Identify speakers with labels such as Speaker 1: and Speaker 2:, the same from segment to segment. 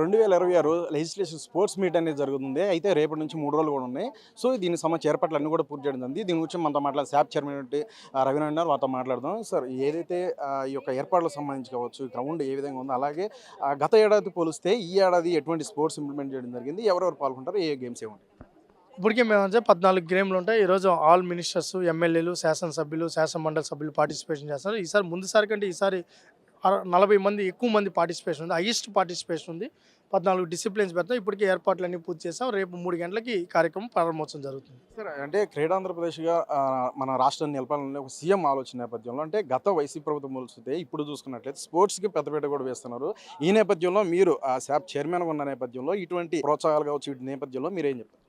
Speaker 1: 2026 legislation sports meet అనేది జరుగుతుంది. అయితే రేపటి నుంచి 3 రోజులు కూడా ఉన్నాయి. సో దీనికి సంబంధించి ఏర్పాట్లన్నీ కూడా పూర్తి చేయడం జరిగింది. దీని గురించి మనతో శాప్ చైర్మన్ రవినారాయణ ఉన్నారు. వారితో మాట్లాడదాం. సార్, ఏదైతే ఈ యొక్క ఏర్పాట్లకు సంబంధించి కావచ్చు, గ్రౌండ్ ఏ విధంగా ఉందో, అలాగే గత ఏడాది పోలిస్తే ఈ ఏడాది ఎటువంటి స్పోర్ట్స్ ఇంప్లిమెంట్ చేయడం జరిగింది, ఎవరెవరు పాల్గొంటారు, ఏ గేమ్స్ ఏముంటాయి?
Speaker 2: ఇప్పటికే మేమైతే 14 గేమ్లు ఉంటాయి. ఈరోజు ఆల్ మినిస్టర్స్, ఎమ్మెల్యేలు, శాసనసభ్యులు, శాసనమండలి సభ్యులు పార్టిసిపేషన్ చేస్తారు. ఈసారి ముందుసారి కంటే ఈసారి 40 మంది ఎక్కువ మంది పార్టిసిపేషన్ ఉంది. హైయెస్ట్ పార్టిసిపేషన్ ఉంది. 14 డిసిప్లిన్స్ పెడతాం. ఇప్పటికే ఏర్పాట్లన్నీ పూర్తి చేసాం. రేపు 3 గంటలకి ఈ కార్యక్రమం ప్రారంభోత్సవం జరుగుతుంది.
Speaker 1: సార్, అంటే క్రీడాంధ్రప్రదేశ్గా మన రాష్ట్రాన్ని నిలపాలనే ఒక సీఎం ఆలోచన నేపథ్యంలో, అంటే గత వైసీపీ ప్రభుత్వం పోల్చితే ఇప్పుడు చూసుకున్నట్లయితే స్పోర్ట్స్కి పెద్దపీట కూడా వేస్తున్నారు. ఈ నేపథ్యంలో మీరు శాప్ చైర్మన్గా ఉన్న నేపథ్యంలో ఇటువంటి ప్రోత్సాహాలు కావచ్చు, వీటి నేపథ్యంలో మీరు ఏం చెప్తారు?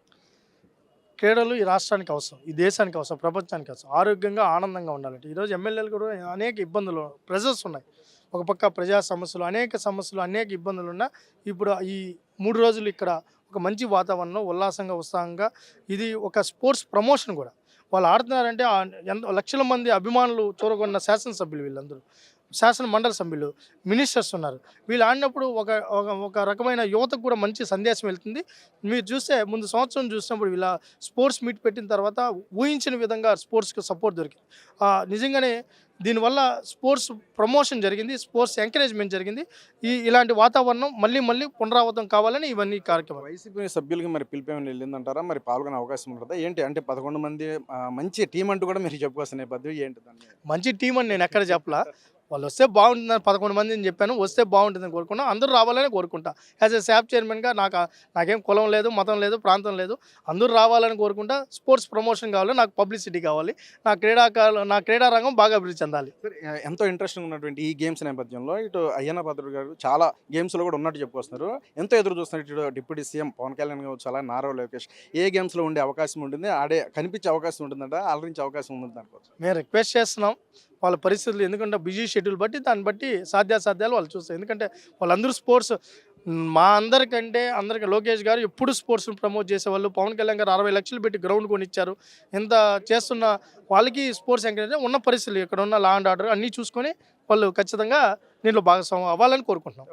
Speaker 2: క్రీడలు ఈ రాష్ట్రానికి అవసరం, ఈ దేశానికి అవసరం, ప్రపంచానికి అవసరం. ఆరోగ్యంగా ఆనందంగా ఉండాలంటే ఈరోజు ఎమ్మెల్యేలు కూడా అనేక ఇబ్బందులు, ప్రెజర్స్ ఉన్నాయి. ఒక పక్క ప్రజా సమస్యలు, అనేక సమస్యలు, అనేక ఇబ్బందులు ఉన్నా ఇప్పుడు ఈ 3 రోజులు ఇక్కడ ఒక మంచి వాతావరణంలో ఉల్లాసంగా, ఉత్సాహంగా, ఇది ఒక స్పోర్ట్స్ ప్రమోషన్ కూడా. వాళ్ళు ఆడుతున్నారంటే ఎంత లక్షల మంది అభిమానులు చూరగొన్న శాసనసభ్యులు వీళ్ళందరూ, శాసన మండలి సభ్యులు, మినిస్టర్స్ ఉన్నారు. వీళ్ళు ఆడినప్పుడు ఒక ఒక రకమైన యువతకు కూడా మంచి సందేశం వెళ్తుంది. మీరు చూస్తే ముందు సంవత్సరం చూసినప్పుడు ఇలా స్పోర్ట్స్ మీట్ పెట్టిన తర్వాత ఊహించిన విధంగా స్పోర్ట్స్కి సపోర్ట్ దొరికింది. నిజంగానే దీనివల్ల స్పోర్ట్స్ ప్రమోషన్ జరిగింది, స్పోర్ట్స్ ఎంకరేజ్మెంట్ జరిగింది. ఇలాంటి వాతావరణం మళ్ళీ మళ్ళీ పునరావృతం కావాలని ఇవన్నీ కార్యక్రమం.
Speaker 1: వైసీపీ సభ్యులకి మరి పిలిపేమని వెళ్ళిందంటారా? మరి పాల్గొనే అవకాశం ఉంటుందా ఏంటి? అంటే 11 మంది మంచి టీం అంటూ కూడా మీరు చెప్పుకోవాల్సిన నేపథ్యం ఏంటి?
Speaker 2: మంచి టీం అని నేను ఎక్కడ చెప్పలా. వాళ్ళు వస్తే బాగుంటుందని 11 మందిని చెప్పాను. వస్తే బాగుంటుందని కోరుకున్నా. అందరూ రావాలని కోరుకుంటా. యాజ్ ఎ శాప్ చైర్మన్గా నాకేం కులం లేదు, మతం లేదు, ప్రాంతం లేదు. అందరూ రావాలని కోరుకుంటా. స్పోర్ట్స్ ప్రమోషన్ కావాలి, నాకు పబ్లిసిటీ కావాలి, నా క్రీడా రంగం బాగా అభివృద్ధి చెందాలి.
Speaker 1: ఎంతో ఇంట్రెస్టింగ్ ఉన్నటువంటి ఈ గేమ్స్ నేపథ్యంలో ఇటు అయ్యన్న పాత్రుడు గారు చాలా గేమ్స్లో కూడా ఉన్నట్టు చెప్పుకొస్తున్నారు. ఎంతో ఎదురు చూస్తున్నారు ఇటు డిప్యూటీ సీఎం పవన్ కళ్యాణ్ కావచ్చు, అలా నారా లోకేష్ ఏ గేమ్స్లో ఉండే అవకాశం ఉంటుంది, కనిపించే అవకాశం ఉంటుందంట, అలరించే అవకాశం ఉంటుంది అనుకోవచ్చు.
Speaker 2: మేము రిక్వెస్ట్ చేస్తున్నాం వాళ్ళ పరిస్థితులు, ఎందుకంటే బిజీ షెడ్యూల్ బట్టి దాన్ని బట్టి సాధ్యాసాధ్యాలు వాళ్ళు చూస్తారు. ఎందుకంటే వాళ్ళందరూ స్పోర్ట్స్ మా అందరికీ లోకేష్ గారు ఎప్పుడు స్పోర్ట్స్ని ప్రమోట్ చేసేవాళ్ళు. పవన్ కళ్యాణ్ గారు 60 లక్షలు పెట్టి గ్రౌండ్ కొనిచ్చారు. ఎంత చేస్తున్న వాళ్ళకి స్పోర్ట్స్ ఎంకరేజ్ ఉన్న పరిస్థితులు, ఇక్కడ ఉన్న లా అండ్ ఆర్డర్ అన్నీ చూసుకొని వాళ్ళు ఖచ్చితంగా దీంట్లో భాగస్వామ్యం అవ్వాలని కోరుకుంటున్నాం.